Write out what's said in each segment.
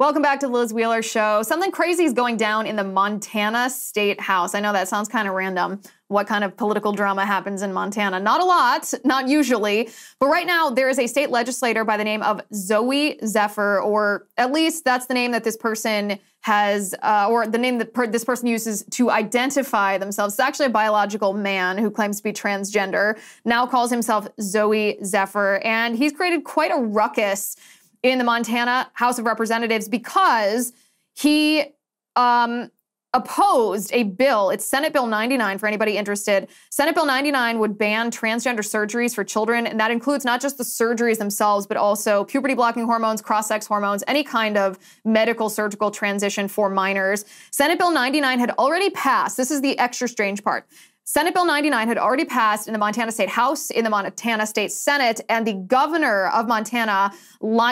Welcome back to the Liz Wheeler Show. Something crazy is going down in the Montana State House. I know that sounds kind of random. What kind of political drama happens in Montana? Not a lot, not usually. But right now, there is a state legislator by the name of Zooey Zephyr, or at least that's the name that this person has, or the name that this person uses to identify themselves. It's actually a biological man who claims to be transgender, now calls himself Zooey Zephyr, and he's created quite a ruckus in the Montana House of Representatives because he opposed a bill. It's Senate Bill 99 for anybody interested. Senate Bill 99 would ban transgender surgeries for children, and that includes not just the surgeries themselves, but also puberty-blocking hormones, cross-sex hormones, any kind of medical surgical transition for minors. Senate Bill 99 had already passed. This is the extra strange part. Senate Bill 99 had already passed in the Montana State House, in the Montana State Senate, and the governor of Montana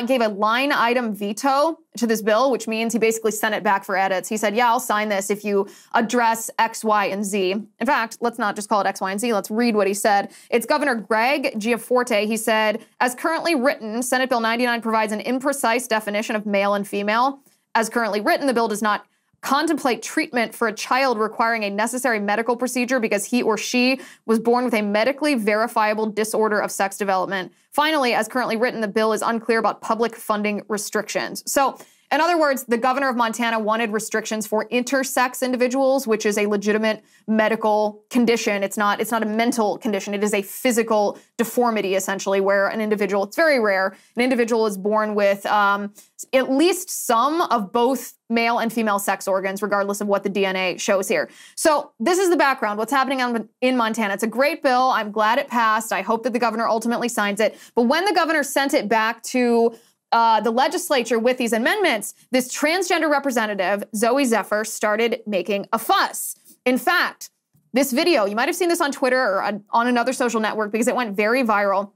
gave a line item veto to this bill, which means he basically sent it back for edits. He said, yeah, I'll sign this if you address X, Y, and Z. In fact, let's not just call it X, Y, and Z. Let's read what he said. It's Governor Greg Gianforte. He said, as currently written, Senate Bill 99 provides an imprecise definition of male and female. As currently written, the bill does not contemplate treatment for a child requiring a necessary medical procedure because he or she was born with a medically verifiable disorder of sex development. Finally, as currently written, the bill is unclear about public funding restrictions. So, in other words, the governor of Montana wanted restrictions for intersex individuals, which is a legitimate medical condition. It's not a mental condition. It is a physical deformity, essentially, where an individual, it's very rare, an individual is born with at least some of both male and female sex organs, regardless of what the DNA shows here. So this is the background, what's happening in Montana. It's a great bill. I'm glad it passed. I hope that the governor ultimately signs it. But when the governor sent it back to the legislature with these amendments, this transgender representative, Zooey Zephyr, started making a fuss. In fact, this video, you might have seen this on Twitter or on another social network because it went very viral.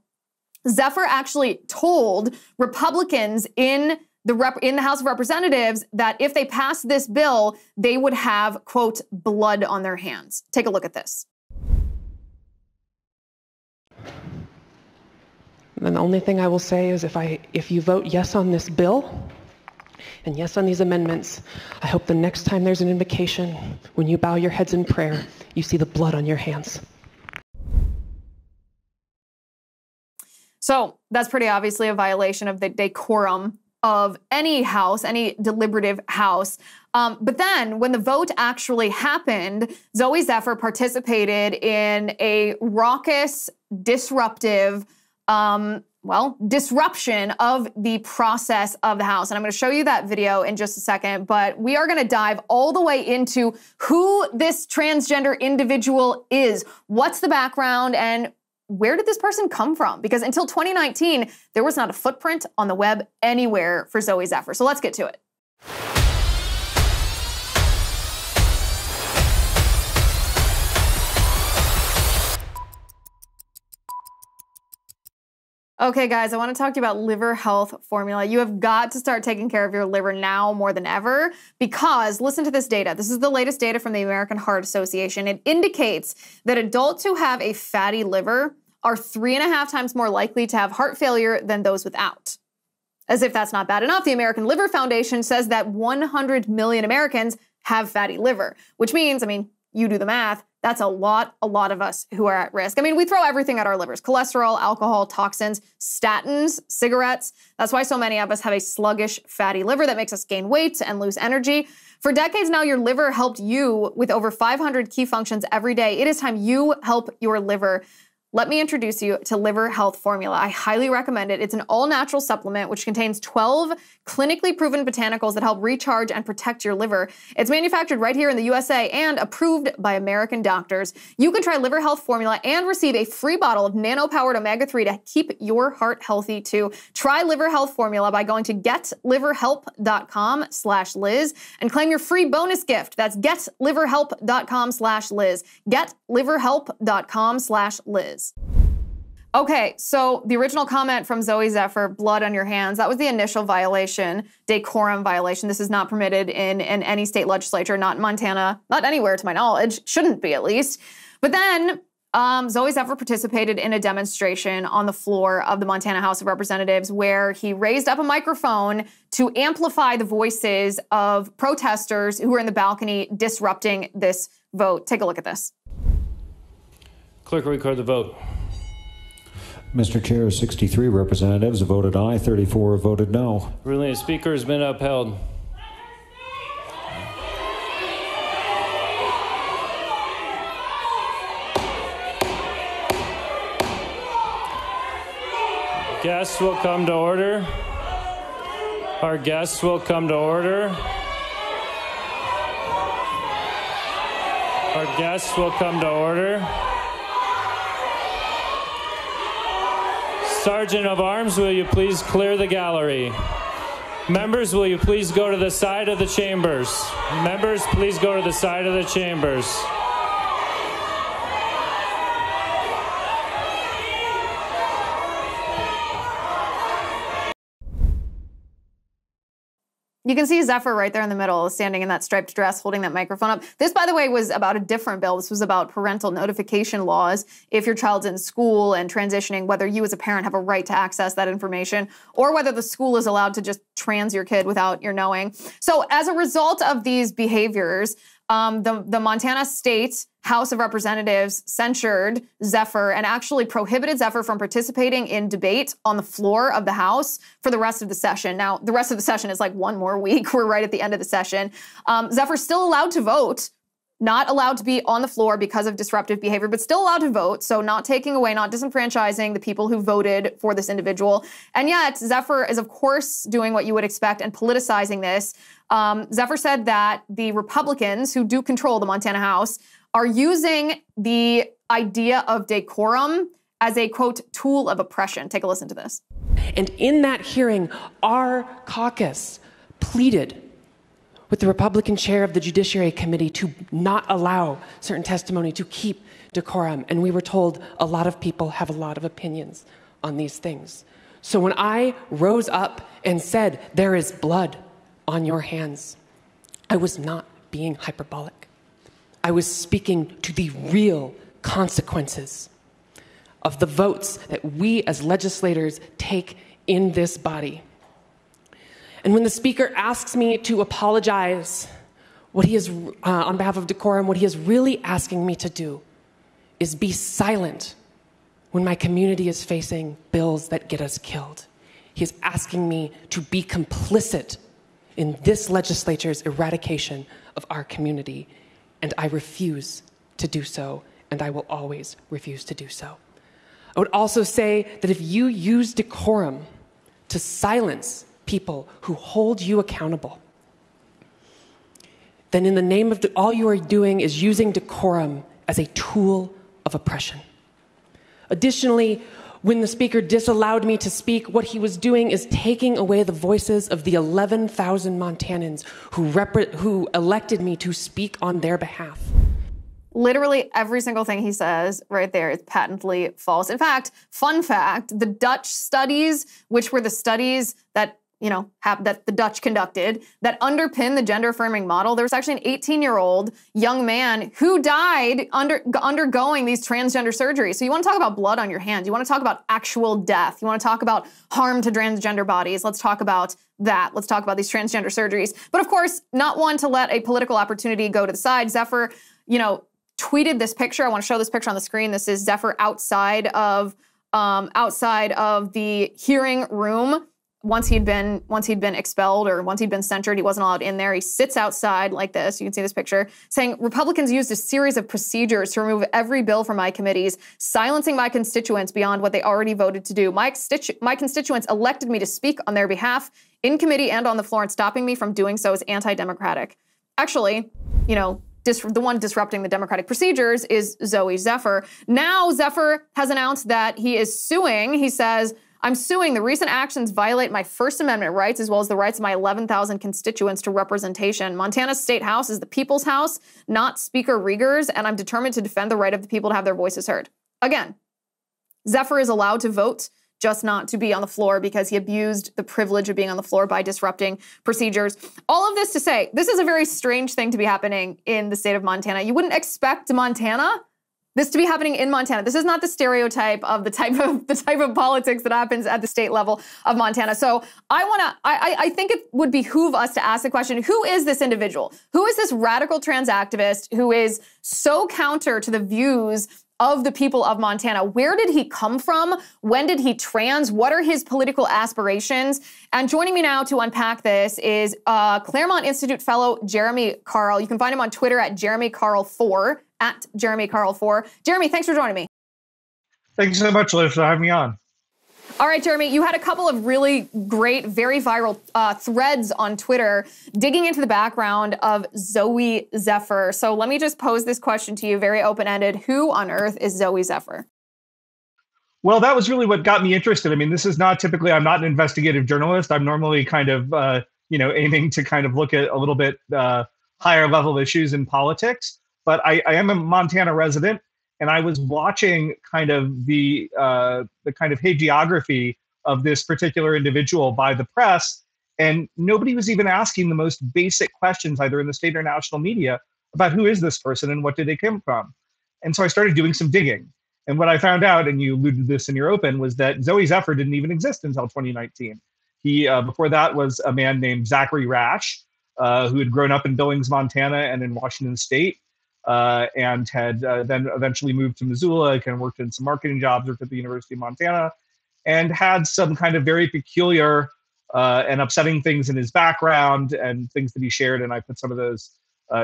Zephyr actually told Republicans in the House of Representatives that if they passed this bill, they would have, quote, blood on their hands. Take a look at this. And the only thing I will say is if you vote yes on this bill and yes on these amendments, I hope the next time there's an invocation, when you bow your heads in prayer, you see the blood on your hands. So that's pretty obviously a violation of the decorum of any house, any deliberative house. But then when the vote actually happened, Zooey Zephyr participated in a raucous, disruptive disruption of the process of the House. And I'm going to show you that video in just a second, but we are going to dive all the way into who this transgender individual is, what's the background, and where did this person come from? Because until 2019, there was not a footprint on the web anywhere for Zooey Zephyr. So let's get to it. Okay, guys, I want to talk to you about liver health formula. You have got to start taking care of your liver now more than ever because listen to this data. This is the latest data from the American Heart Association. It indicates that adults who have a fatty liver are 3.5 times more likely to have heart failure than those without. As if that's not bad enough, the American Liver Foundation says that 100 million Americans have fatty liver, which means, you do the math, that's a lot of us who are at risk. We throw everything at our livers: cholesterol, alcohol, toxins, statins, cigarettes. That's why so many of us have a sluggish, fatty liver that makes us gain weight and lose energy. For decades now, your liver helped you with over 500 key functions every day. It is time you help your liver. Let me introduce you to Liver Health Formula. I highly recommend it. It's an all-natural supplement which contains 12 clinically proven botanicals that help recharge and protect your liver. It's manufactured right here in the USA and approved by American doctors. You can try Liver Health Formula and receive a free bottle of nano-powered omega-3 to keep your heart healthy too. Try Liver Health Formula by going to getliverhelp.com/Liz and claim your free bonus gift. That's getliverhelp.com/Liz. Getliverhelp.com/Liz. Okay, so the original comment from Zooey Zephyr, blood on your hands, that was the initial violation, decorum violation. This is not permitted in any state legislature, not in Montana, not anywhere to my knowledge, shouldn't be at least. But then Zooey Zephyr participated in a demonstration on the floor of the Montana House of Representatives where he raised up a microphone to amplify the voices of protesters who were in the balcony disrupting this vote. Take a look at this. Clerk, record the vote. Mr. Chair, 63 representatives voted aye, 34 voted no. Ruling of the Speaker has been upheld. Guests will come to order. Our guests will come to order. Our guests will come to order. Sergeant of Arms, will you please clear the gallery? Members, will you please go to the side of the chambers? Members, please go to the side of the chambers. You can see Zephyr right there in the middle, standing in that striped dress, holding that microphone up. This, by the way, was about a different bill. This was about parental notification laws. If your child's in school and transitioning, whether you as a parent have a right to access that information or whether the school is allowed to just trans your kid without your knowing. So as a result of these behaviors, the Montana State House of Representatives censured Zephyr and actually prohibited Zephyr from participating in debate on the floor of the House for the rest of the session. Now, the rest of the session is like one more week. We're right at the end of the session. Zephyr's still allowed to vote, not allowed to be on the floor because of disruptive behavior, but still allowed to vote. So not taking away, not disenfranchising the people who voted for this individual. And yet Zephyr is, of course, doing what you would expect and politicizing this. Zephyr said that the Republicans who do control the Montana House are using the idea of decorum as a, quote, tool of oppression. Take a listen to this. And in that hearing, our caucus pleaded with the Republican chair of the Judiciary Committee to not allow certain testimony, to keep decorum. And we were told a lot of people have a lot of opinions on these things. So when I rose up and said, there is blood on your hands, I was not being hyperbolic. I was speaking to the real consequences of the votes that we as legislators take in this body. And when the speaker asks me to apologize, what he is, on behalf of decorum, what he is really asking me to do is be silent when my community is facing bills that get us killed. He is asking me to be complicit in this legislature's eradication of our community, and I refuse to do so, and I will always refuse to do so. I would also say that if you use decorum to silence people who hold you accountable, then in the name of all you are doing is using decorum as a tool of oppression. Additionally, when the speaker disallowed me to speak, what he was doing is taking away the voices of the 11,000 Montanans who elected me to speak on their behalf. Literally every single thing he says right there is patently false. In fact, fun fact, the Dutch studies, which were the studies that that the Dutch conducted that underpin the gender-affirming model, there was actually an 18-year-old young man who died undergoing these transgender surgeries. So you want to talk about blood on your hands. You want to talk about actual death. You want to talk about harm to transgender bodies. Let's talk about that. Let's talk about these transgender surgeries. But of course, not one to let a political opportunity go to the side. Zephyr, tweeted this picture. I want to show this picture on the screen. This is Zephyr outside of the hearing room. Once he'd been expelled or once he'd been censured, he wasn't allowed in there. He sits outside like this. You can see this picture saying, Republicans used a series of procedures to remove every bill from my committees, silencing my constituents beyond what they already voted to do. My constituents elected me to speak on their behalf in committee and on the floor, and stopping me from doing so is anti-democratic. Actually, the one disrupting the democratic procedures is Zooey Zephyr. Now Zephyr has announced that he is suing. He says, I'm suing. The recent actions violate my First Amendment rights as well as the rights of my 11,000 constituents to representation. Montana's state house is the people's house, not Speaker Rieger's, and I'm determined to defend the right of the people to have their voices heard. Again, Zephyr is allowed to vote, just not to be on the floor because he abused the privilege of being on the floor by disrupting procedures. All of this to say, this is a very strange thing to be happening in the state of Montana. You wouldn't expect Montana this to be happening in Montana. This is not the stereotype of the type of politics that happens at the state level of Montana. So I think it would behoove us to ask the question, who is this individual? Who is this radical trans activist who is so counter to the views of the people of Montana? Where did he come from? When did he trans? What are his political aspirations? And joining me now to unpack this is Claremont Institute fellow Jeremy Carl. You can find him on Twitter at JeremyCarl4, at JeremyCarl4. Jeremy, thanks for joining me. Thank you so much, Liz, for having me on. All right, Jeremy, you had a couple of really great, very viral threads on Twitter digging into the background of Zooey Zephyr. So let me just pose this question to you, very open-ended. Who on earth is Zooey Zephyr? Well, that was really what got me interested. I mean, this is not typically, I'm not an investigative journalist. I'm normally kind of, aiming to kind of look at a little bit higher level issues in politics. But I am a Montana resident, and I was watching kind of the kind of hagiography of this particular individual by the press, and nobody was even asking the most basic questions, either in the state or national media, about who is this person and what did they come from. And so I started doing some digging. And what I found out, and you alluded to this in your open, was that Zooey Zephyr didn't even exist until 2019. He, before that, was a man named Zachary Rash, who had grown up in Billings, Montana, and in Washington State. And had then eventually moved to Missoula, kind of worked in some marketing jobs, worked at the University of Montana, and had some kind of very peculiar and upsetting things in his background and things that he shared. And I put some of those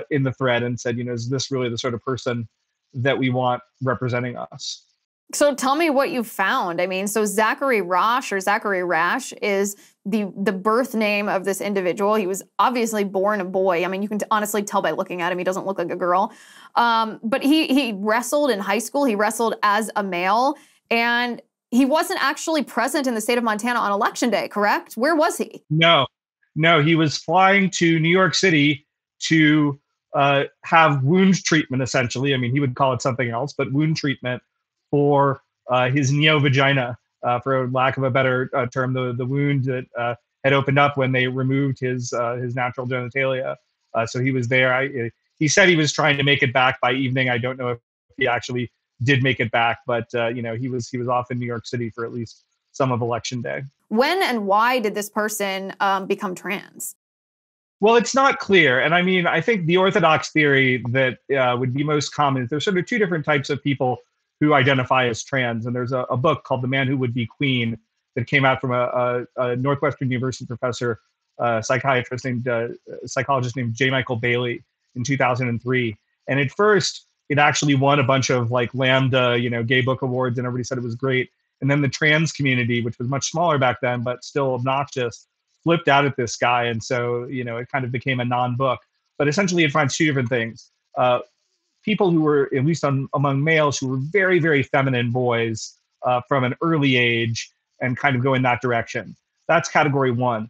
in the thread and said, is this really the sort of person that we want representing us? So tell me what you found. I mean, so Zachary Rash is the birth name of this individual. He was obviously born a boy. I mean, you can honestly tell by looking at him, he doesn't look like a girl. But he wrestled in high school. He wrestled as a male, and he wasn't actually present in the state of Montana on Election Day, correct? Where was he? No, he was flying to New York City to have wound treatment, essentially. I mean, he would call it something else, but wound treatment for his neovagina, for lack of a better term, the wound that had opened up when they removed his natural genitalia. So he was there. He said he was trying to make it back by evening. I don't know if he actually did make it back, but he was off in New York City for at least some of Election Day. When and why did this person become trans? Well, it's not clear. And I mean, I think the orthodox theory that would be most common is there's sort of two different types of people who identify as trans. And there's a book called The Man Who Would Be Queen that came out from a Northwestern University professor, psychologist named J. Michael Bailey in 2003. And at first, it actually won a bunch of like Lambda, gay book awards, and everybody said it was great. And then the trans community, which was much smaller back then, but still obnoxious, flipped out at this guy. And so, it kind of became a non-book. But essentially, it finds two different things. People who were, at least among males, who were very, very feminine boys from an early age and kind of go in that direction. That's category one.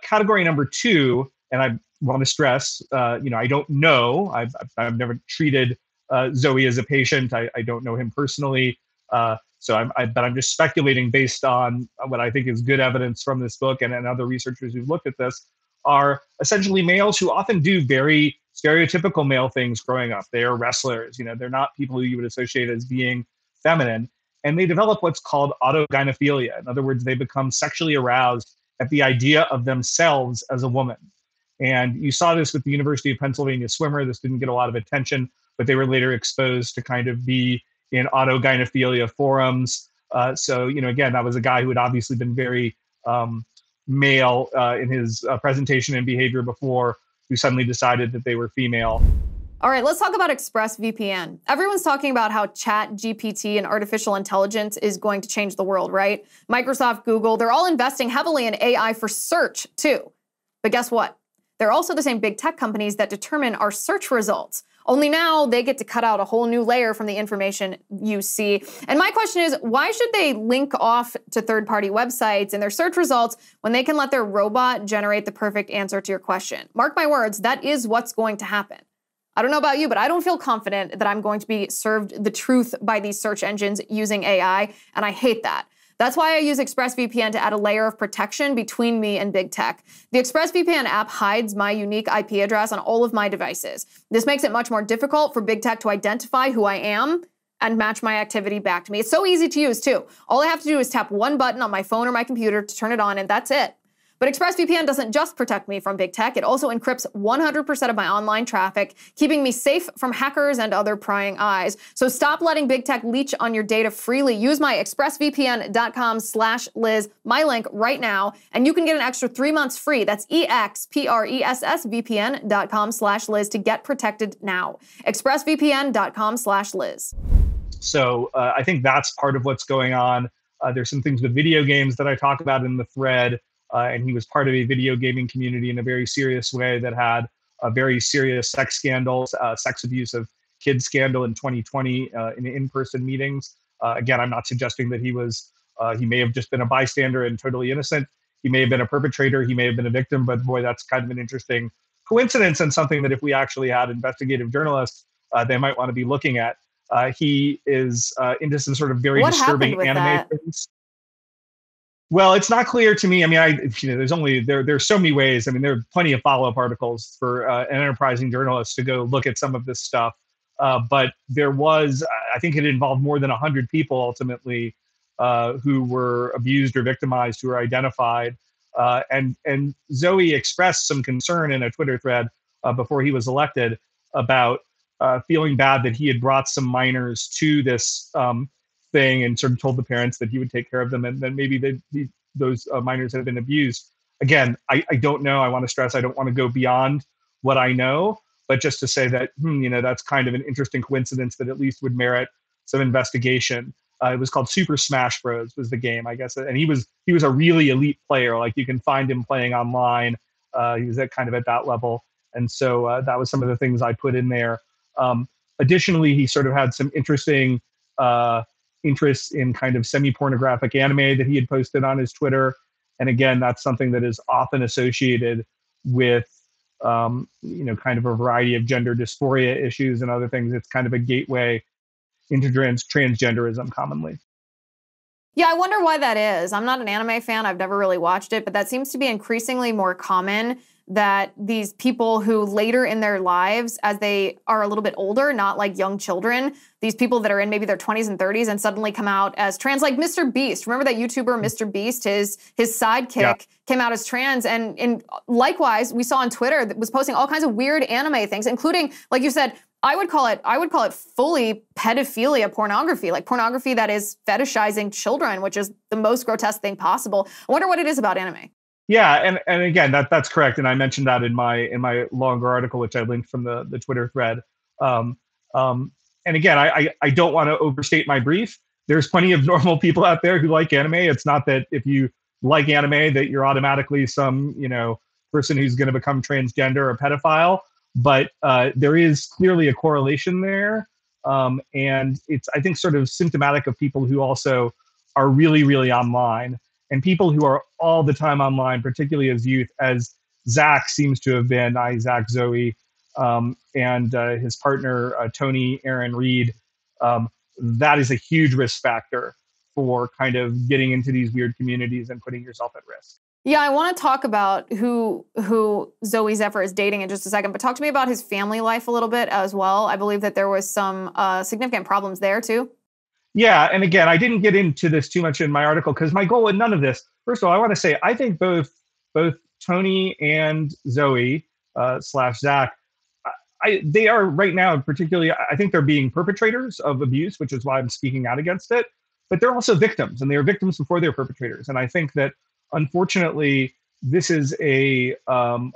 Category number two, and I want to stress, I don't know. I've never treated Zooey as a patient. I don't know him personally. But I'm just speculating based on what I think is good evidence from this book and other researchers who've looked at this, are essentially males who often do very stereotypical male things growing up. They are wrestlers, they're not people who you would associate as being feminine. And they develop what's called autogynephilia. In other words, they become sexually aroused at the idea of themselves as a woman. And you saw this with the University of Pennsylvania swimmer. This didn't get a lot of attention, but they were later exposed to kind of be in autogynephilia forums. Again, that was a guy who had obviously been very male in his presentation and behavior before, who suddenly decided that they were female. All right, let's talk about ExpressVPN. Everyone's talking about how ChatGPT and artificial intelligence is going to change the world, right? Microsoft, Google, they're all investing heavily in AI for search too. But guess what? They're also the same big tech companies that determine our search results. Only now they get to cut out a whole new layer from the information you see. And my question is, why should they link off to third-party websites in their search results when they can let their robot generate the perfect answer to your question? Mark my words, that is what's going to happen. I don't know about you, but I don't feel confident that I'm going to be served the truth by these search engines using AI, and I hate that. That's why I use ExpressVPN to add a layer of protection between me and big tech. The ExpressVPN app hides my unique IP address on all of my devices. This makes it much more difficult for big tech to identify who I am and match my activity back to me. It's so easy to use too. All I have to do is tap one button on my phone or my computer to turn it on, and that's it. But ExpressVPN doesn't just protect me from big tech, it also encrypts 100% of my online traffic, keeping me safe from hackers and other prying eyes. So stop letting big tech leech on your data freely. Use my expressvpn.com/Liz, my link right now, and you can get an extra 3 months free. That's expressvpn.com/Liz to get protected now. expressvpn.com/Liz. So I think that's part of what's going on. There's some things with video games that I talk about in the thread. And he was part of a video gaming community in a very serious way that had a very serious sex scandals, sex abuse of kids scandal in 2020 in in-person meetings. Again, I'm not suggesting that he may have just been a bystander and totally innocent. He may have been a perpetrator. He may have been a victim. But boy, that's kind of an interesting coincidence and something that if we actually had investigative journalists, they might want to be looking at. He is into some sort of very disturbing anime things. Well, it's not clear to me. I mean, there's so many ways. I mean, there are plenty of follow-up articles for an enterprising journalist to go look at some of this stuff. But there was, I think it involved more than 100 people ultimately who were abused or victimized, who were identified. And Zooey expressed some concern in a Twitter thread before he was elected about feeling bad that he had brought some minors to this thing and sort of told the parents that he would take care of them, and then maybe those minors had been abused. Again, I don't know. I want to stress I don't want to go beyond what I know, but just to say that that's kind of an interesting coincidence that at least would merit some investigation. It was called Super Smash Bros. Was the game, I guess, and he was a really elite player. Like you can find him playing online. He was at that level, and so that was some of the things I put in there. Additionally, he sort of had some interesting interests in kind of semi-pornographic anime that he had posted on his Twitter. And again, that's something that is often associated with, kind of a variety of gender dysphoria issues and other things. It's kind of a gateway into transgenderism commonly. Yeah, I wonder why that is. I'm not an anime fan. I've never really watched it, but that seems to be increasingly more common that these people who later in their lives, as they are a little bit older, not like young children, these people that are in maybe their 20s and 30s and suddenly come out as trans, like Mr. Beast. Remember that YouTuber, Mr. Beast, his sidekick came out as trans. And likewise, we saw on Twitter that was posting all kinds of weird anime things, including, like you said, I would call it fully pedophilia pornography, like pornography that is fetishizing children, which is the most grotesque thing possible. I wonder what it is about anime. Yeah, and again, that's correct. And I mentioned that in my longer article, which I linked from the Twitter thread. And again, I don't want to overstate my brief. There's plenty of normal people out there who like anime. It's not that if you like anime that you're automatically some person who's going to become transgender or pedophile. But there is clearly a correlation there, and it's I think sort of symptomatic of people who also are really, really online. And people who are all the time online, particularly as youth, as Zach seems to have been, Zach Zooey, and his partner, Tony Aaron Reed, that is a huge risk factor for kind of getting into these weird communities and putting yourself at risk. Yeah, I want to talk about who Zooey Zephyr is dating in just a second, but talk to me about his family life a little bit as well. I believe that there was some significant problems there too. Yeah, and again, I didn't get into this too much in my article because my goal with none of this. First of all, I want to say I think both Tony and Zooey / Zach, they are right now particularly. I think they're being perpetrators of abuse, which is why I'm speaking out against it. But they're also victims, and they are victims before they're perpetrators. And I think that unfortunately, this is a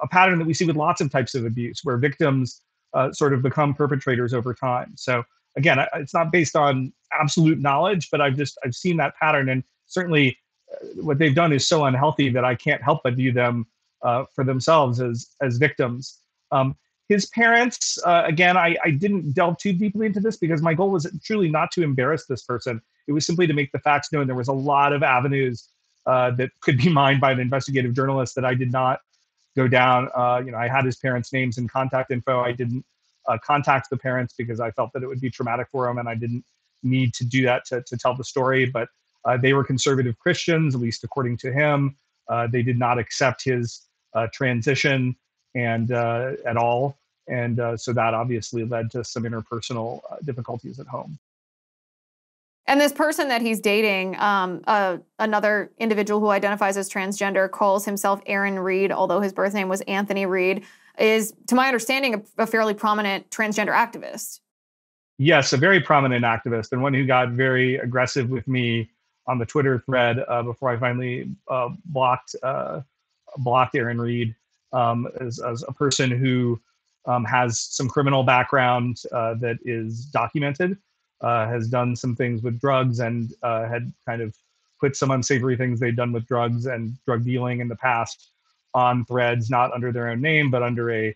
pattern that we see with lots of types of abuse, where victims sort of become perpetrators over time. So again, it's not based on absolute knowledge, but I've seen that pattern, and certainly what they've done is so unhealthy that I can't help but view them for themselves as victims. His parents, again, I didn't delve too deeply into this because my goal was truly not to embarrass this person. It was simply to make the facts known. There was a lot of avenues that could be mined by an investigative journalist that I did not go down. I had his parents' names and contact info. I didn't contact the parents because I felt that it would be traumatic for them, and I didn't need to do that to tell the story. But they were conservative Christians, at least according to him. They did not accept his transition and at all. And so that obviously led to some interpersonal difficulties at home. And this person that he's dating, another individual who identifies as transgender, calls himself Aaron Reed, although his birth name was Anthony Reed, is, to my understanding, a fairly prominent transgender activist. Yes, a very prominent activist, and one who got very aggressive with me on the Twitter thread before I finally blocked Aaron Reed as a person who has some criminal background that is documented, has done some things with drugs, and had kind of put some unsavory things they'd done with drugs and drug dealing in the past on threads, not under their own name, but under a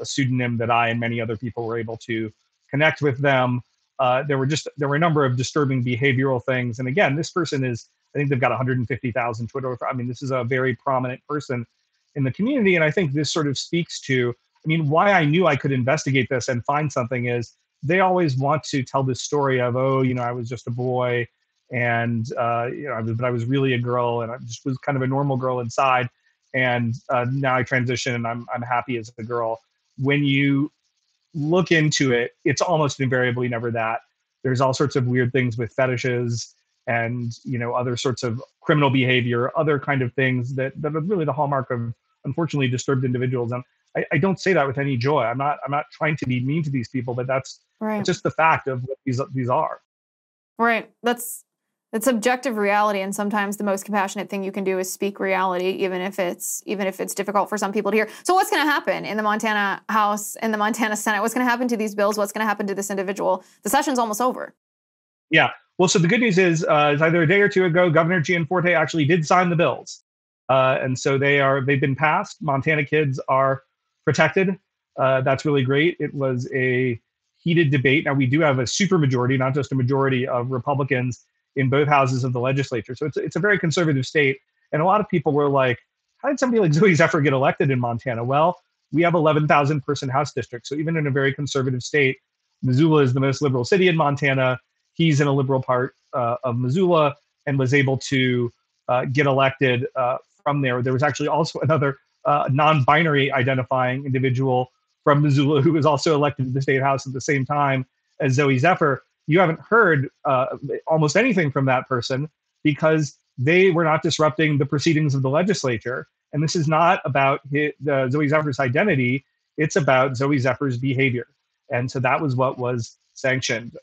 pseudonym that I and many other people were able to connect with them. There were a number of disturbing behavioral things. And again, this person is, I think they've got 150,000 Twitter. I mean, this is a very prominent person in the community. And I think this sort of speaks to, I mean, why I knew I could investigate this and find something is they always want to tell this story of, oh, you know, I was just a boy and, you know, but I was really a girl and I just was kind of a normal girl inside. And now I transition and I'm happy as a girl. When you look into it, it's almost invariably never that. There's all sorts of weird things with fetishes and, you know, other sorts of criminal behavior, other kind of things that are really the hallmark of, unfortunately, disturbed individuals. And I don't say that with any joy. I'm not trying to be mean to these people, but that's right. just the fact of what these are. Right. That's objective reality, and sometimes the most compassionate thing you can do is speak reality, even if it's difficult for some people to hear. So what's going to happen in the Montana House, in the Montana Senate? What's going to happen to these bills? What's going to happen to this individual? The session's almost over. Yeah. Well, so the good news is either a day or two ago, Governor Gianforte actually did sign the bills. And so they've been passed. Montana kids are protected. That's really great. It was a heated debate. Now we do have a supermajority, not just a majority of Republicans in both houses of the legislature. So it's a very conservative state. And a lot of people were like, how did somebody like Zooey Zephyr get elected in Montana? Well, we have 11,000 person House district. So even in a very conservative state, Missoula is the most liberal city in Montana. He's in a liberal part of Missoula and was able to get elected from there. There was actually also another non-binary identifying individual from Missoula who was also elected to the state house at the same time as Zooey Zephyr. You haven't heard almost anything from that person because they were not disrupting the proceedings of the legislature. And this is not about Zooey Zephyr's identity. It's about Zooey Zephyr's behavior. And so that was what was sanctioned,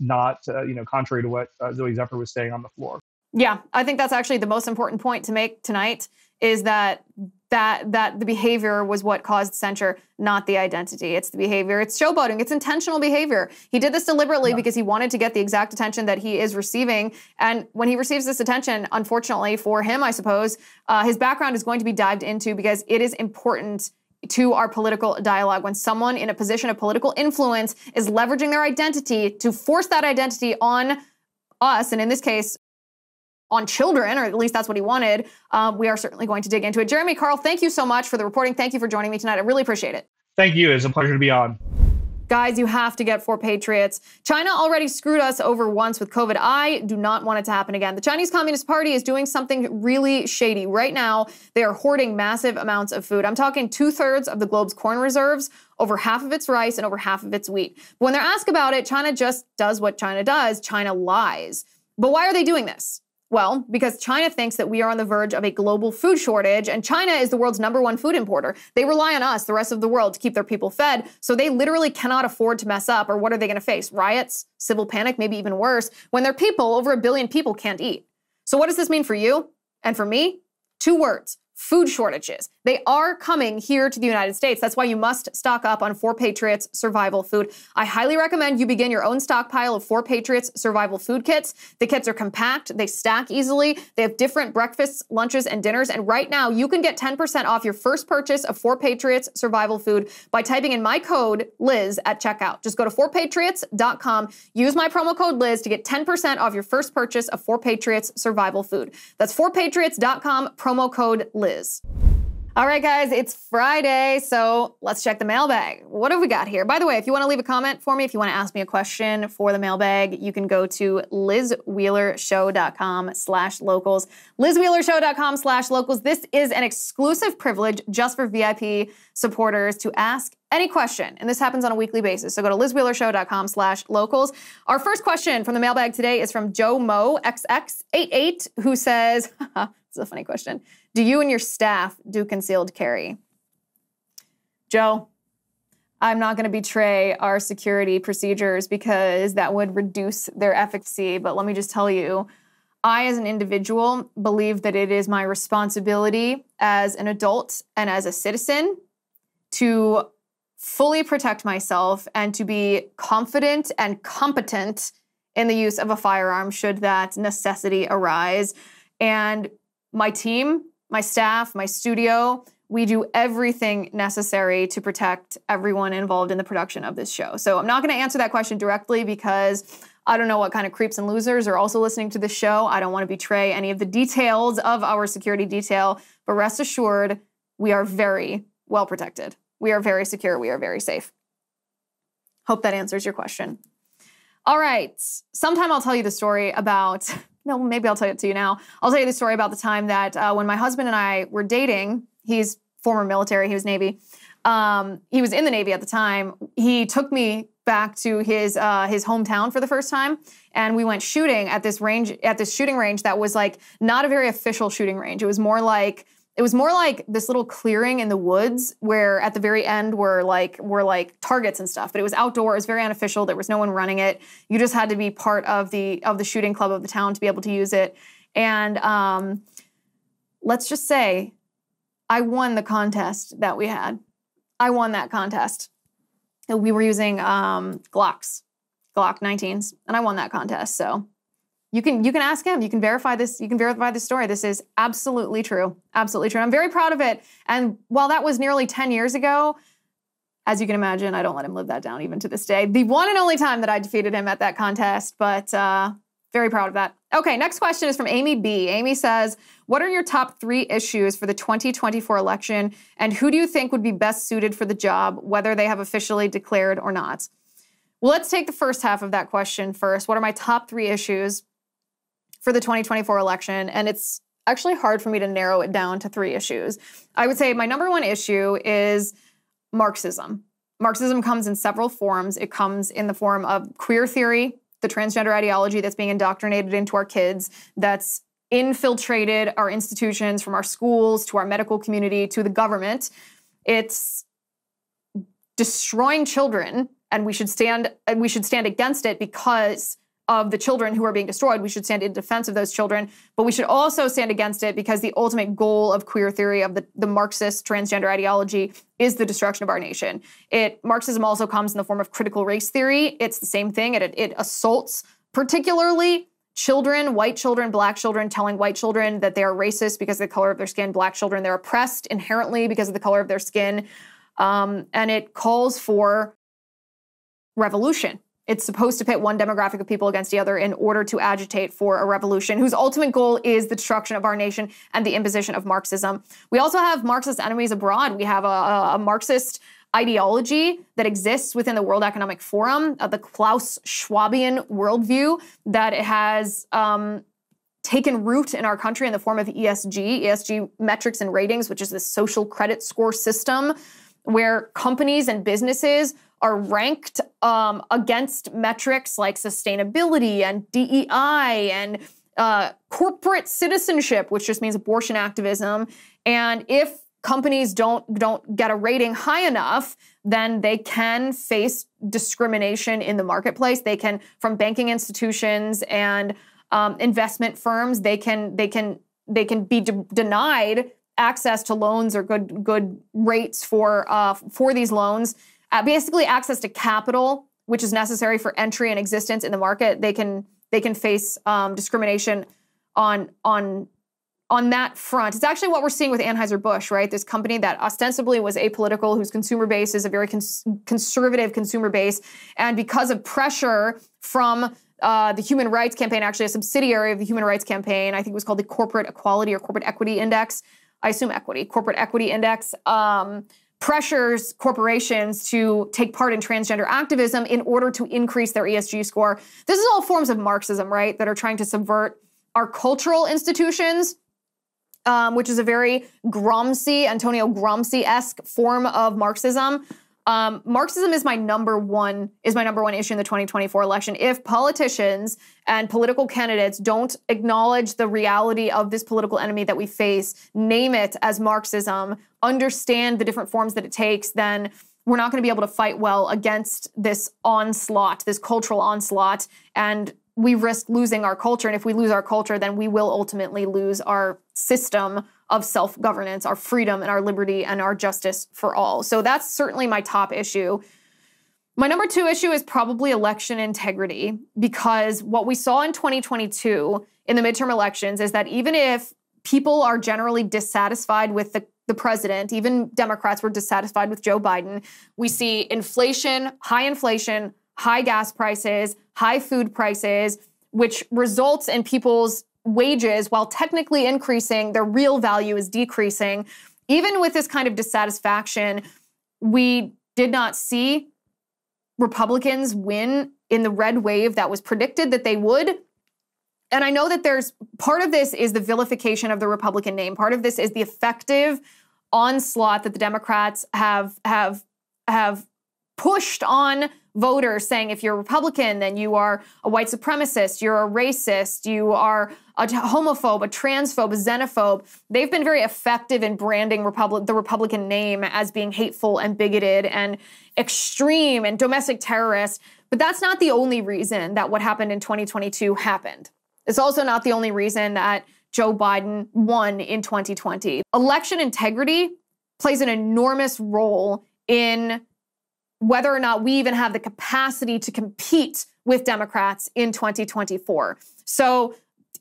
not contrary to what Zooey Zephyr was saying on the floor. Yeah, I think that's actually the most important point to make tonight is that the behavior was what caused censure, not the identity. It's the behavior. It's showboating. It's intentional behavior. He did this deliberately because he wanted to get the exact attention that he is receiving. And when he receives this attention, unfortunately for him, I suppose, his background is going to be dived into because it is important to our political dialogue. When someone in a position of political influence is leveraging their identity to force that identity on us, and in this case, on children, or at least that's what he wanted, we are certainly going to dig into it. Jeremy Carl, thank you so much for the reporting. Thank you for joining me tonight. I really appreciate it. Thank you. It's a pleasure to be on. Guys, you have to get For Patriots. China already screwed us over once with COVID. I do not want it to happen again. The Chinese Communist Party is doing something really shady. Right now, they are hoarding massive amounts of food. I'm talking 2/3 of the globe's corn reserves, over half of its rice, and over half of its wheat. But when they're asked about it, China just does what China does. China lies. But why are they doing this? Well, because China thinks that we are on the verge of a global food shortage, and China is the world's #1 food importer. They rely on us, the rest of the world, to keep their people fed, so they literally cannot afford to mess up, or what are they going to face? Riots, civil panic, maybe even worse, when their people, over 1 billion people, can't eat. So what does this mean for you and for me? 2 words. Food shortages. They are coming here to the United States. That's why you must stock up on 4 Patriots survival food. I highly recommend you begin your own stockpile of 4 Patriots survival food kits. The kits are compact, they stack easily, they have different breakfasts, lunches, and dinners, and right now you can get 10% off your first purchase of 4 Patriots survival food by typing in my code Liz at checkout. Just go to 4patriots.com, use my promo code Liz to get 10% off your first purchase of 4 Patriots survival food. That's 4patriots.com, promo code Liz. All right, guys, it's Friday, so let's check the mailbag. What have we got here? By the way, if you want to leave a comment for me, if you want to ask me a question for the mailbag, you can go to lizwheelershow.com/locals. lizwheelershow.com/locals. This is an exclusive privilege just for VIP supporters to ask any question, and this happens on a weekly basis, so go to lizwheelershow.com/locals. Our first question from the mailbag today is from Joe Mo XX88, who says, this is a funny question, do you and your staff do concealed carry? Joe, I'm not going to betray our security procedures because that would reduce their efficacy, but let me just tell you, I, as an individual, believe that it is my responsibility as an adult and as a citizen to fully protect myself and to be confident and competent in the use of a firearm should that necessity arise. And my team, my staff, my studio, we do everything necessary to protect everyone involved in the production of this show. So I'm not going to answer that question directly because I don't know what kind of creeps and losers are also listening to this show. I don't want to betray any of the details of our security detail, but rest assured, we are very well protected. We are very secure. We are very safe. Hope that answers your question. All right. Sometime I'll tell you the story about, no, maybe I'll tell it to you now. I'll tell you the story about the time that when my husband and I were dating, he's former military, he was Navy. He was in the Navy at the time. He took me back to his hometown for the first time, and we went shooting at this shooting range that was like not a very official shooting range. It was more like this little clearing in the woods where at the very end were like targets and stuff. But it was outdoor. It was very unofficial. There was no one running it. You just had to be part of the shooting club of the town to be able to use it. And let's just say I won the contest that we had. I won that contest. We were using Glock 19s, and I won that contest. So you can ask him. You can verify this. You can verify this story. This is absolutely true. Absolutely true. I'm very proud of it. And while that was nearly 10 years ago, as you can imagine, I don't let him live that down even to this day. The one and only time that I defeated him at that contest, but very proud of that. Okay, next question is from Amy B. Amy says, what are your top 3 issues for the 2024 election, and who do you think would be best suited for the job, whether they have officially declared or not? Well, let's take the first half of that question first. What are my top 3 issues for the 2024 election? And it's actually hard for me to narrow it down to 3 issues. I would say my number 1 issue is Marxism. Marxism comes in several forms. It comes in the form of queer theory, the transgender ideology that's being indoctrinated into our kids, that's infiltrated our institutions, from our schools to our medical community to the government. It's destroying children, and we should stand against it because of the children who are being destroyed. We should stand in defense of those children, but we should also stand against it because the ultimate goal of queer theory, of the Marxist transgender ideology, is the destruction of our nation. Marxism also comes in the form of critical race theory. It's the same thing. It assaults particularly children, white children, black children, telling white children that they are racist because of the color of their skin. Black children, they're oppressed inherently because of the color of their skin. And it calls for revolution. It's supposed to pit one demographic of people against the other in order to agitate for a revolution whose ultimate goal is the destruction of our nation and the imposition of Marxism. We also have Marxist enemies abroad. We have a Marxist ideology that exists within the World Economic Forum, the Klaus Schwabian worldview, that has taken root in our country in the form of ESG metrics and ratings, which is the social credit score system, where companies and businesses are ranked against metrics like sustainability and DEI and corporate citizenship, which just means abortion activism. And if companies don't get a rating high enough, then they can face discrimination in the marketplace. They can, from banking institutions and investment firms, they can be denied access to loans or good rates for these loans. Basically, access to capital, which is necessary for entry and existence in the market. They can face discrimination on that front. It's actually what we're seeing with Anheuser-Busch, right? This company that ostensibly was apolitical, whose consumer base is a very conservative consumer base, and because of pressure from the Human Rights Campaign, actually a subsidiary of the Human Rights Campaign, I think it was called the Corporate Equality or Corporate Equity Index. I assume Corporate Equity Index. Pressures corporations to take part in transgender activism in order to increase their ESG score. This is all forms of Marxism, right, that are trying to subvert our cultural institutions, which is a very Antonio Gramsci-esque form of Marxism. Marxism is my number one issue in the 2024 election. If politicians and political candidates don't acknowledge the reality of this political enemy that we face, name it as Marxism, understand the different forms that it takes, then we're not going to be able to fight well against this onslaught, this cultural onslaught, and we risk losing our culture. And if we lose our culture, then we will ultimately lose our system of self-governance, our freedom and our liberty and our justice for all. So that's certainly my top issue. My number 2 issue is probably election integrity, because what we saw in 2022 in the midterm elections is that even if people are generally dissatisfied with the president, even Democrats were dissatisfied with Joe Biden, we see inflation, high gas prices, high food prices, which results in people's wages, while technically increasing, their real value is decreasing. Even with this kind of dissatisfaction, we did not see Republicans win in the red wave that was predicted that they would. And I know that there's part of this is the vilification of the Republican name. Part of this is the effective onslaught that the Democrats have pushed on voters, saying if you're a Republican, then you are a white supremacist, you're a racist, you are a homophobe, a transphobe, a xenophobe. They've been very effective in branding the Republican name as being hateful and bigoted and extreme and domestic terrorist. But that's not the only reason that what happened in 2022 happened. It's also not the only reason that Joe Biden won in 2020. Election integrity plays an enormous role in whether or not we even have the capacity to compete with Democrats in 2024. So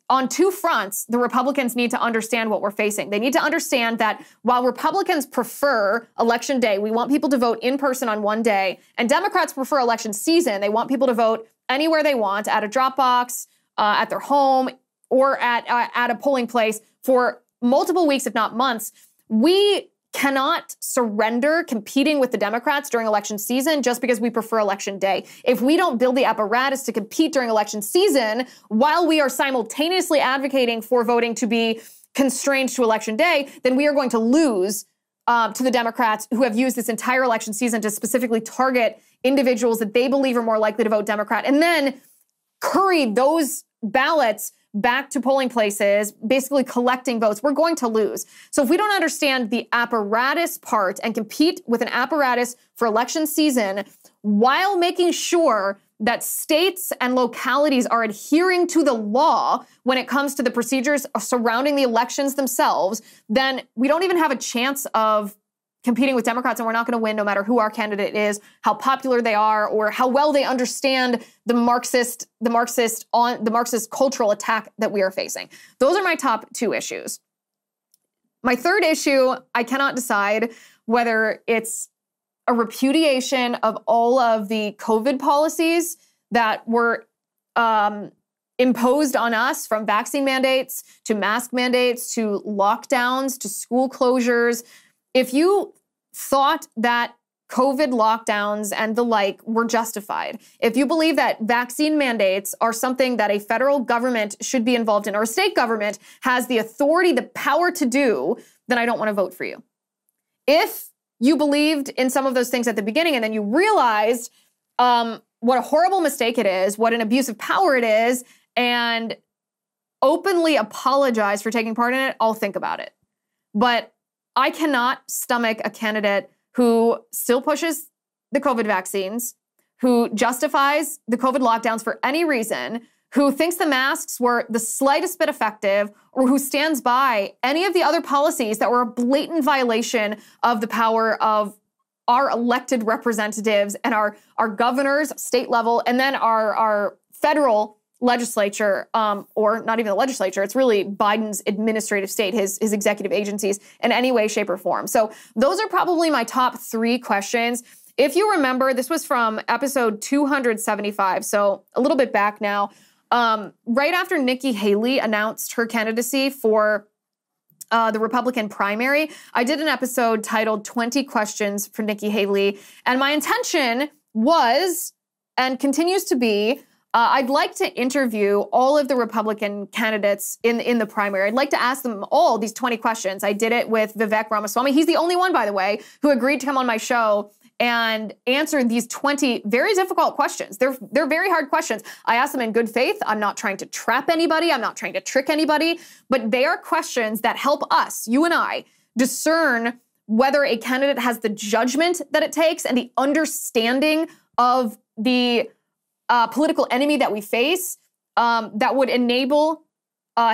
on 2 fronts, the Republicans need to understand what we're facing. They need to understand that while Republicans prefer election day, we want people to vote in person on one day, and Democrats prefer election season. They want people to vote anywhere they want, at a drop box, at their home, or at a polling place for multiple weeks, if not months. We cannot surrender competing with the Democrats during election season just because we prefer election day. If we don't build the apparatus to compete during election season while we are simultaneously advocating for voting to be constrained to election day, then we are going to lose to the Democrats, who have used this entire election season to specifically target individuals that they believe are more likely to vote Democrat, and then curry those ballots back to polling places, basically collecting votes. We're going to lose. So if we don't understand the apparatus part and compete with an apparatus for election season while making sure that states and localities are adhering to the law when it comes to the procedures surrounding the elections themselves, then we don't even have a chance of competing with Democrats, and we're not going to win no matter who our candidate is, how popular they are, or how well they understand the Marxist cultural attack that we are facing. Those are my top 2 issues. My third issue, I cannot decide whether it's a repudiation of all of the COVID policies that were imposed on us, from vaccine mandates to mask mandates to lockdowns to school closures. If you thought that COVID lockdowns and the like were justified, if you believe that vaccine mandates are something that a federal government should be involved in, or a state government has the authority, the power to do, then I don't want to vote for you. If you believed in some of those things at the beginning and then you realized what a horrible mistake it is, what an abuse of power it is, and openly apologize for taking part in it, I'll think about it. But I cannot stomach a candidate who still pushes the COVID vaccines, who justifies the COVID lockdowns for any reason, who thinks the masks were the slightest bit effective, or who stands by any of the other policies that were a blatant violation of the power of our elected representatives and our governors, state level, and then our federal legislature, or not even the legislature, it's really Biden's administrative state, his executive agencies, in any way, shape, or form. So those are probably my top 3 questions. If you remember, this was from episode 275, so a little bit back now. Right after Nikki Haley announced her candidacy for the Republican primary, I did an episode titled 20 Questions for Nikki Haley, and my intention was, and continues to be, I'd like to interview all of the Republican candidates in the primary. I'd like to ask them all these 20 questions. I did it with Vivek Ramaswamy. He's the only one, by the way, who agreed to come on my show and answer these 20 very difficult questions. They're very hard questions. I ask them in good faith. I'm not trying to trap anybody. I'm not trying to trick anybody, but they are questions that help us, you and I, discern whether a candidate has the judgment that it takes and the understanding of the political enemy that we face that would enable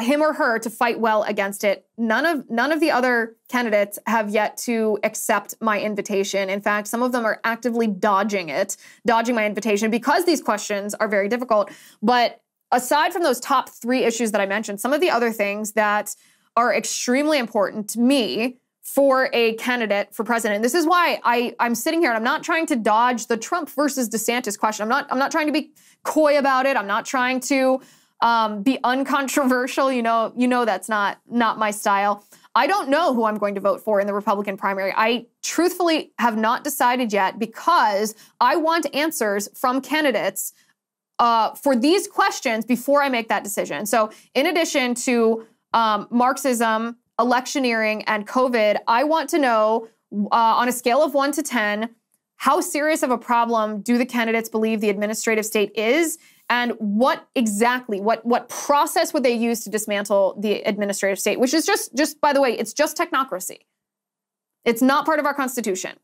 him or her to fight well against it. None of the other candidates have yet to accept my invitation. In fact, some of them are actively dodging my invitation because these questions are very difficult. But aside from those top 3 issues that I mentioned, some of the other things that are extremely important to me for a candidate for president. This is why I'm sitting here and I'm not trying to dodge the Trump versus DeSantis question. I'm not trying to be coy about it. I'm not trying to be uncontroversial. You know that's not my style. I don't know who I'm going to vote for in the Republican primary. I truthfully have not decided yet because I want answers from candidates for these questions before I make that decision. So in addition to Marxism, electioneering, and COVID, I want to know on a scale of 1 to 10, how serious of a problem do the candidates believe the administrative state is? And what process would they use to dismantle the administrative state, which is just by the way, it's just technocracy. It's not part of our Constitution.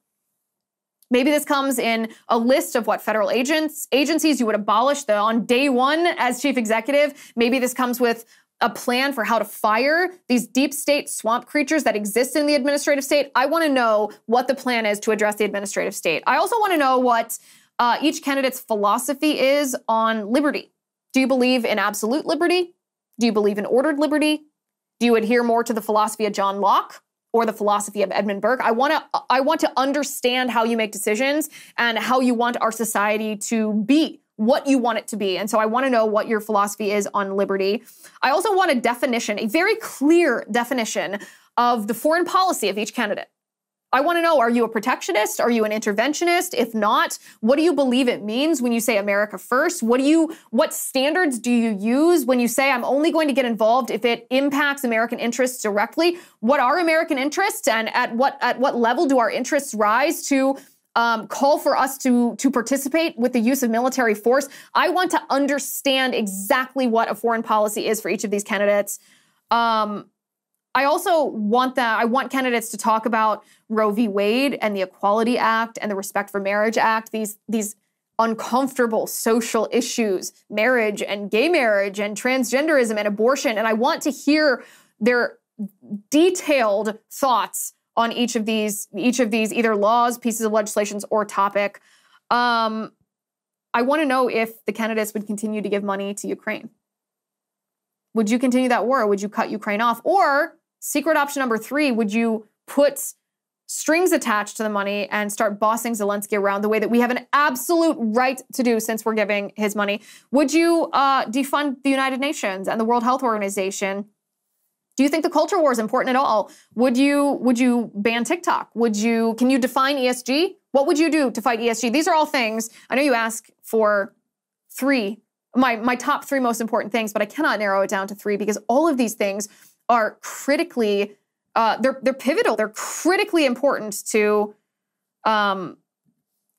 Maybe this comes in a list of what federal agencies you would abolish on day 1 as chief executive. Maybe this comes with a plan for how to fire these deep state swamp creatures that exist in the administrative state. I want to know what the plan is to address the administrative state. I also want to know what each candidate's philosophy is on liberty. Do you believe in absolute liberty? Do you believe in ordered liberty? Do you adhere more to the philosophy of John Locke or the philosophy of Edmund Burke? I want to understand how you make decisions and how you want our society to be, what you want it to be. And so I want to know what your philosophy is on liberty. I also want a definition, a very clear definition of the foreign policy of each candidate. I want to know, are you a protectionist? Are you an interventionist? If not, what do you believe it means when you say America first? What standards do you use when you say I'm only going to get involved if it impacts American interests directly? What are American interests, and at what level do our interests rise to call for us to participate with the use of military force? I want to understand exactly what a foreign policy is for each of these candidates. I also want candidates to talk about Roe v. Wade and the Equality Act and the Respect for Marriage Act, these uncomfortable social issues, marriage and gay marriage and transgenderism and abortion. And I want to hear their detailed thoughts on each of these either laws, pieces of legislation, or topic. I want to know if the candidates would continue to give money to Ukraine. Would you continue that war, or would you cut Ukraine off? Or secret option number 3, would you put strings attached to the money and start bossing Zelensky around the way that we have an absolute right to do since we're giving his money? Would you defund the United Nations and the World Health Organization? Do you think the culture war is important at all? Would you ban TikTok? Can you define ESG? What would you do to fight ESG? These are all things. I know you ask for 3, my top 3 most important things, but I cannot narrow it down to 3 because all of these things are critically, they're pivotal. They're critically important to not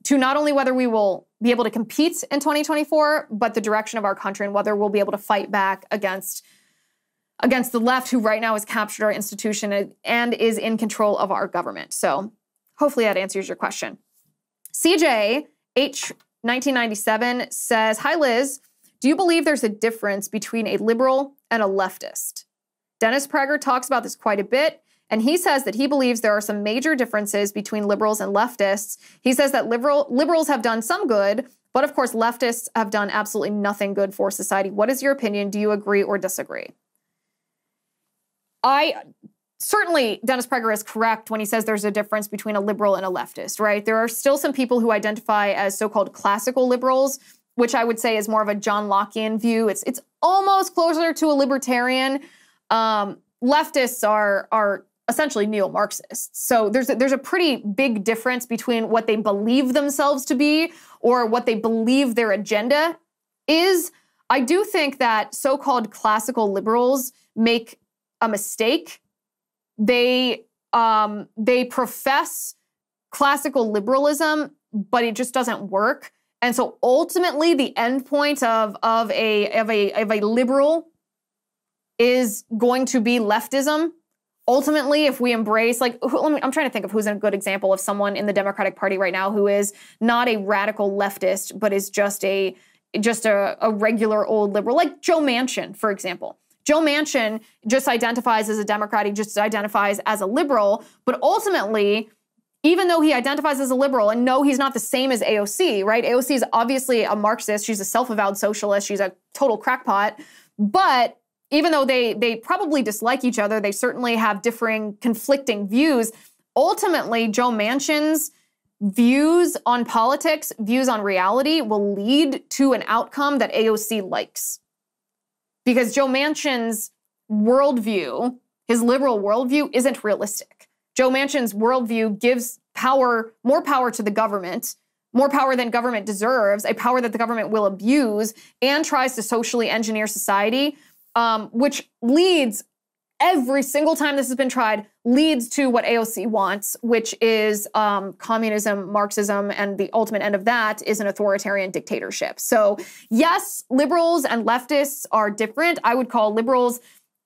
only whether we will be able to compete in 2024, but the direction of our country and whether we'll be able to fight back against the left, who right now has captured our institution and is in control of our government. So hopefully that answers your question. CJ H 1997 says, "Hi Liz, do you believe there's a difference between a liberal and a leftist? Dennis Prager talks about this quite a bit, and he says that he believes there are some major differences between liberals and leftists. He says that liberals have done some good, but of course leftists have done absolutely nothing good for society. What is your opinion? Do you agree or disagree?" Certainly, Dennis Prager is correct when he says there's a difference between a liberal and a leftist, right? There are still some people who identify as so-called classical liberals, which I would say is more of a John Lockean view. It's almost closer to a libertarian. Leftists are essentially neo-Marxists. So there's a pretty big difference between what they believe themselves to be or what they believe their agenda is. I do think that so-called classical liberals make a mistake. They profess classical liberalism, but it just doesn't work. And so ultimately the end point of a liberal is going to be leftism. Ultimately, if we embrace, like, I'm trying to think of who's a good example of someone in the Democratic Party right now who is not a radical leftist, but is just a regular old liberal, like Joe Manchin, for example. Joe Manchin just identifies as a Democrat, he just identifies as a liberal, but ultimately, even though he identifies as a liberal, and no, he's not the same as AOC, right? AOC is obviously a Marxist, she's a self-avowed socialist, she's a total crackpot, but even though they probably dislike each other, they certainly have differing, conflicting views. Ultimately, Joe Manchin's views on politics, views on reality will lead to an outcome that AOC likes. Because Joe Manchin's worldview, his liberal worldview, isn't realistic. Joe Manchin's worldview gives power, more power to the government, more power than government deserves, a power that the government will abuse, and tries to socially engineer society, which leads, every single time this has been tried, leads to what AOC wants, which is communism, Marxism, and the ultimate end of that is an authoritarian dictatorship. So yes, liberals and leftists are different. I would call liberals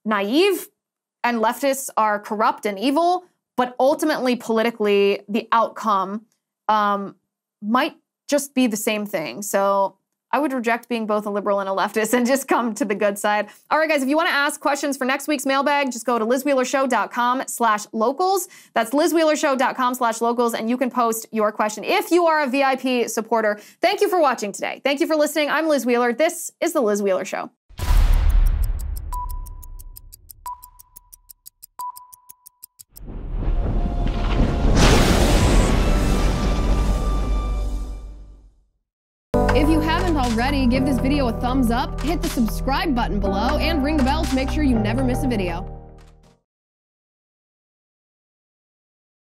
naive and leftists are corrupt and evil, but ultimately, politically, the outcome might just be the same thing. So I would reject being both a liberal and a leftist and just come to the good side. All right, guys, if you want to ask questions for next week's mailbag, just go to lizwheelershow.com/locals. That's lizwheelershow.com/locals, and you can post your question if you are a VIP supporter. Thank you for watching today. Thank you for listening. I'm Liz Wheeler. This is The Liz Wheeler Show. If you haven't already, give this video a thumbs up, hit the subscribe button below, and ring the bell to make sure you never miss a video.